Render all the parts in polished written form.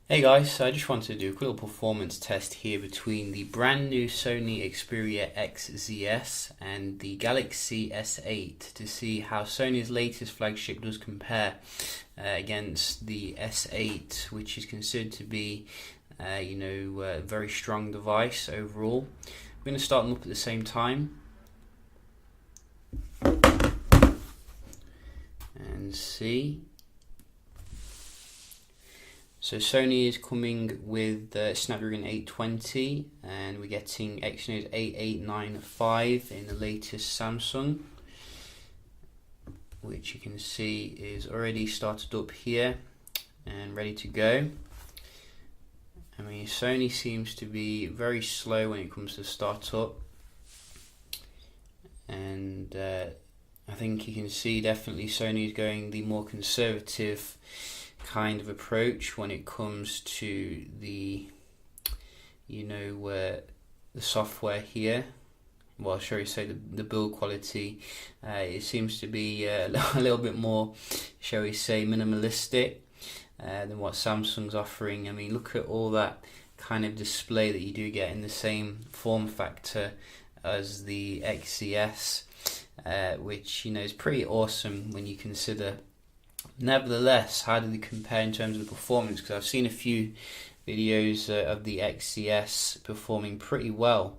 Hey guys, so I just wanted to do a quick little performance test here between the brand new Sony Xperia XZs and the Galaxy S8 to see how Sony's latest flagship does compare against the S8, which is considered to be a very strong device overall. I'm going to start them up at the same time and see. So Sony is coming with Snapdragon 820 and we're getting Exynos 8895 in the latest Samsung, which you can see is already started up here and ready to go. I mean, Sony seems to be very slow when it comes to startup, and I think you can see definitely Sony is going the more conservative kind of approach when it comes to the the software here. Well, shall we say the build quality, it seems to be a little bit more, shall we say, minimalistic than what Samsung's offering. I mean, look at all that kind of display that you do get in the same form factor as the XZs, which is pretty awesome when you consider. Nevertheless, how do they compare in terms of the performance? Because I've seen a few videos of the XZs performing pretty well,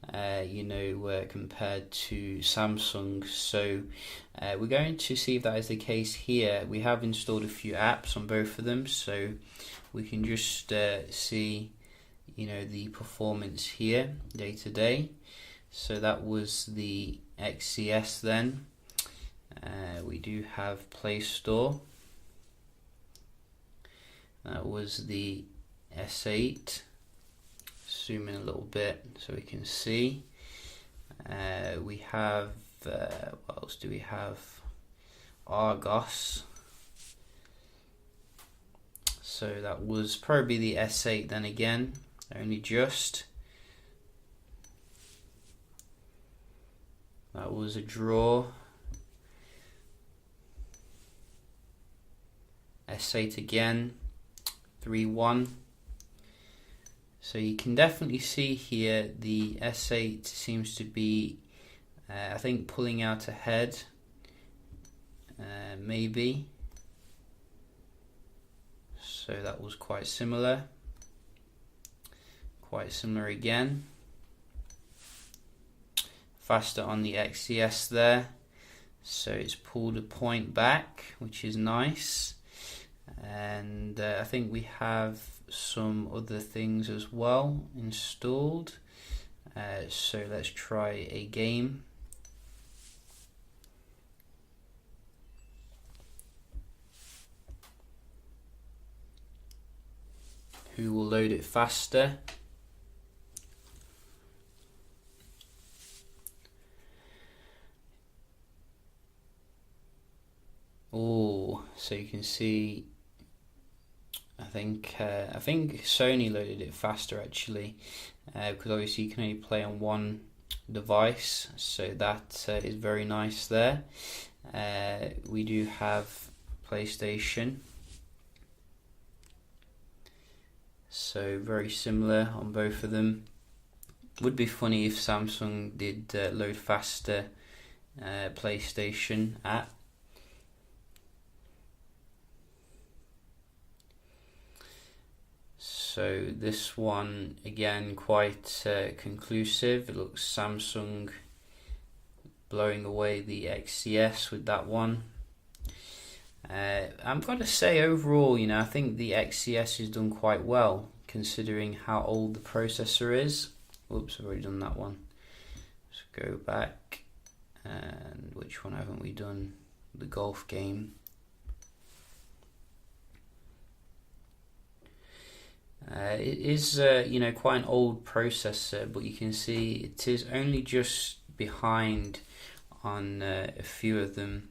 compared to Samsung. So we're going to see if that is the case here. We have installed a few apps on both of them, so we can just see, the performance here day to day. So that was the XZs then. We do have Play Store. That was the S8. Zoom in a little bit so we can see. We have, what else do we have? Argos. So that was probably the S8 then again, only just. That was a draw. S8 again, 3-1. So you can definitely see here the S8 seems to be, I think, pulling out ahead, maybe. So that was quite similar. Quite similar again. Faster on the XZs there. So it's pulled a point back, which is nice. And I think we have some other things as well installed, so let's try a game. Who will load it faster? Oh, so you can see I think Sony loaded it faster actually, because obviously you can only play on one device, so that is very nice there. We do have PlayStation, so very similar on both of them. Would be funny if Samsung did load faster PlayStation app. So this one again quite conclusive. It looks Samsung blowing away the XZs with that one. I'm going to say overall, I think the XZs has done quite well considering how old the processor is. Oops, I've already done that one. Let's go back. And which one haven't we done? The golf game. It is, quite an old processor, but you can see it is only just behind on a few of them.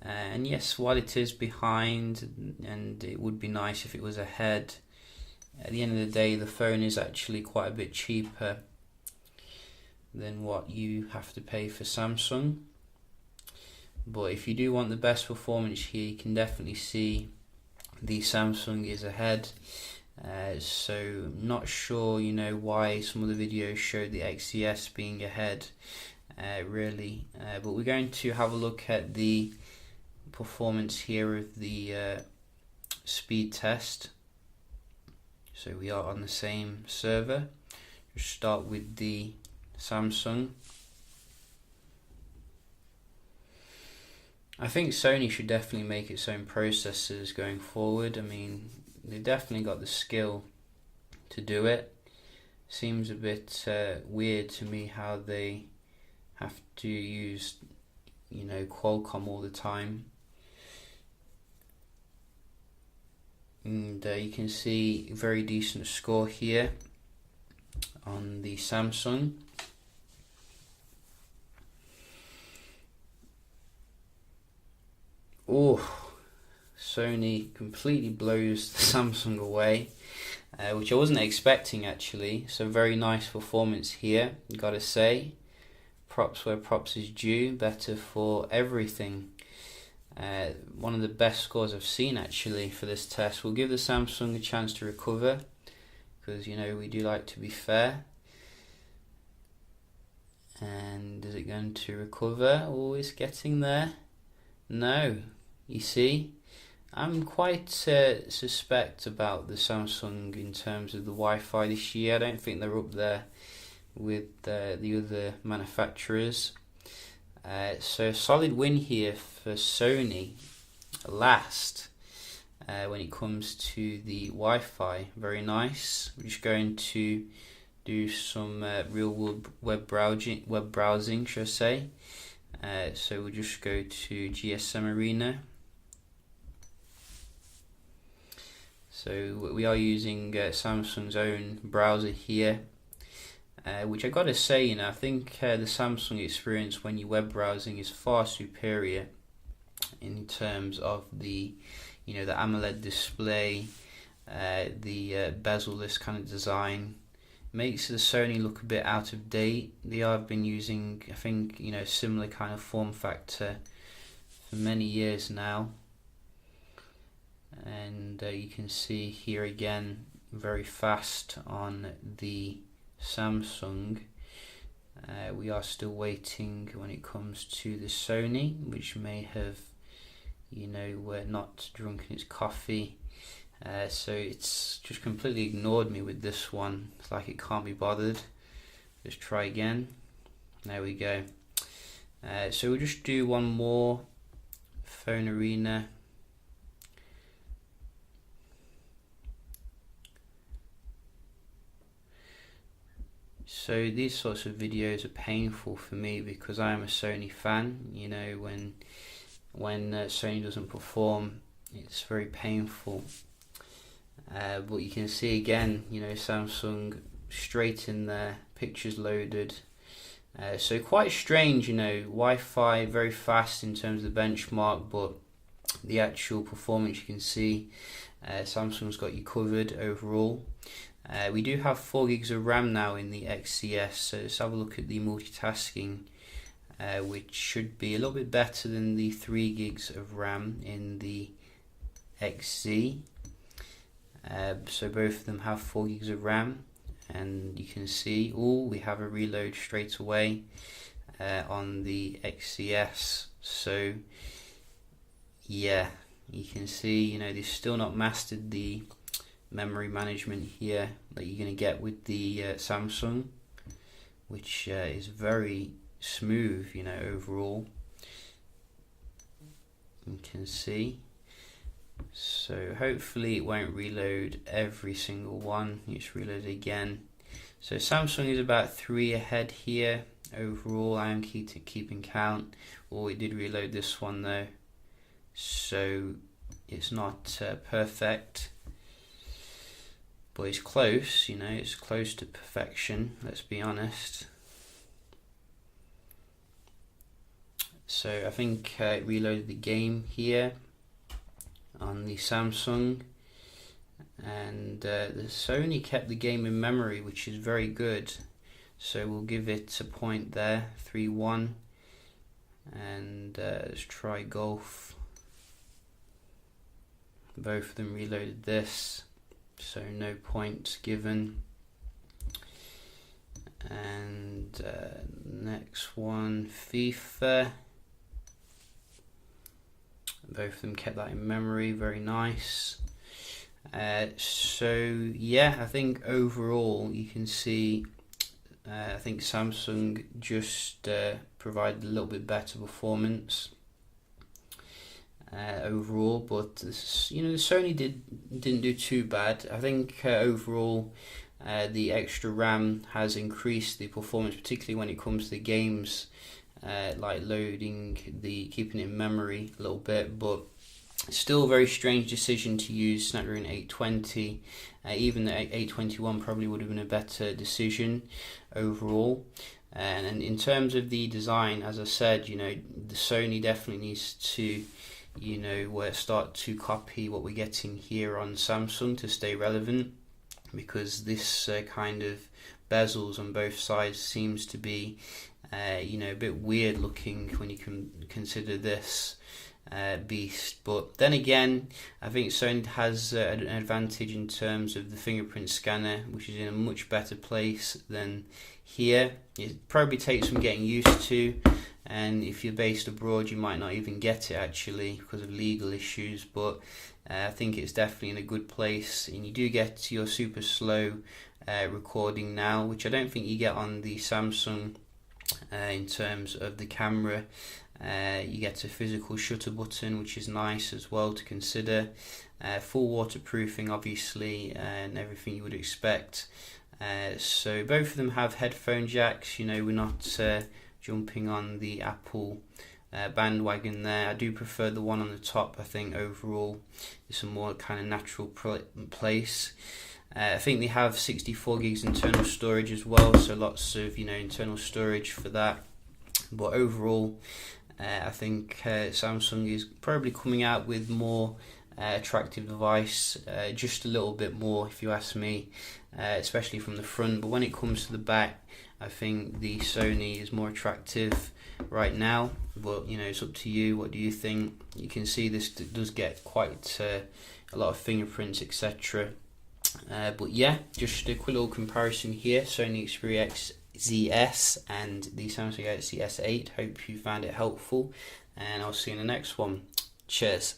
And yes, while it is behind, and it would be nice if it was ahead, at the end of the day, the phone is actually quite a bit cheaper than what you have to pay for Samsung. But if you do want the best performance here, you can definitely see the Samsung is ahead. So not sure, you know, why some of the videos showed the XZs being ahead, really. But we're going to have a look at the performance here of the speed test. So we are on the same server. Just start with the Samsung. I think Sony should definitely make its own processors going forward. I mean, they definitely got the skill to do it. Seems a bit weird to me how they have to use, you know, Qualcomm all the time. And you can see a very decent score here on the Samsung. Oh, Sony completely blows the Samsung away, which I wasn't expecting actually. So very nice performance here, gotta say. Props where props is due, better for everything. One of the best scores I've seen actually for this test. We'll give the Samsung a chance to recover, because you know we do like to be fair. And is it going to recover? Oh, it's getting there. No, you see, I'm quite suspect about the Samsung in terms of the Wi-Fi this year. I don't think they're up there with the other manufacturers. So a solid win here for Sony last when it comes to the Wi-Fi. Very nice. We're just going to do some real world web browsing, should I say. So we'll just go to GSM Arena. So we are using Samsung's own browser here, which I gotta say, you know, I think the Samsung experience when you're web browsing is far superior in terms of the, you know, the AMOLED display, the bezel-less kind of design. Makes the Sony look a bit out of date. They have been using, I think, you know, similar kind of form factor for many years now. And you can see here again, very fast on the Samsung. We are still waiting when it comes to the Sony, which may have, you know, not drunken its coffee. So it's just completely ignored me with this one. It's like it can't be bothered. Just try again. There we go. So we'll just do one more phone arena. So these sorts of videos are painful for me because I am a Sony fan. You know, when Sony doesn't perform, it's very painful. But you can see again, you know, Samsung straight in there, pictures loaded. So quite strange, you know, Wi-Fi very fast in terms of the benchmark, but the actual performance you can see, Samsung's got you covered overall. We do have 4 gigs of RAM now in the XZs, so let's have a look at the multitasking, which should be a little bit better than the 3 gigs of RAM in the XZ. So both of them have 4 gigs of RAM, and you can see, we have a reload straight away on the XZs. So yeah, you can see, you know, they've still not mastered the memory management here that you're going to get with the Samsung, which is very smooth, you know, overall. You can see. So hopefully it won't reload every single one. It's reload again. So Samsung is about 3 ahead here overall. I am keeping count. It did reload this one though, so it's not perfect, but it's close. You know, it's close to perfection, let's be honest. So I think it reloaded the game here on the Samsung, and the Sony kept the game in memory, which is very good, so we'll give it a point there, 3-1. And let's try golf. Both of them reloaded this. so no points given. And next one, FIFA. Both of them kept that in memory, very nice. So yeah, I think overall you can see I think Samsung just provided a little bit better performance overall, but this, the Sony didn't do too bad. I think overall the extra RAM has increased the performance, particularly when it comes to the games, like keeping it in memory a little bit, but still a very strange decision to use Snapdragon 820. Even the 821 probably would have been a better decision overall. And in terms of the design, as I said, the Sony definitely needs to start to copy what we're getting here on Samsung to stay relevant, because this kind of bezels on both sides seems to be a bit weird looking when you can consider this beast. But then again, I think Sony has an advantage in terms of the fingerprint scanner, which is in a much better place than here. It probably takes some getting used to, and if you're based abroad you might not even get it actually because of legal issues, but I think it's definitely in a good place, and you do get your super slow recording now, which I don't think you get on the Samsung. In terms of the camera, you get a physical shutter button, which is nice as well to consider. Full waterproofing obviously, and everything you would expect. So both of them have headphone jacks. We're not jumping on the Apple bandwagon there. I do prefer the one on the top. I think overall it's a more kind of natural place. I think they have 64 gigs internal storage as well, so lots of internal storage for that. But overall, I think Samsung is probably coming out with more attractive device, just a little bit more if you ask me, especially from the front. But when it comes to the back, I think the Sony is more attractive right now. But it's up to you. What do you think? You can see this does get quite a lot of fingerprints, etc. But yeah, just a quick little comparison here, Sony Xperia XZs and the Samsung Galaxy S8. Hope you found it helpful, and I'll see you in the next one. Cheers.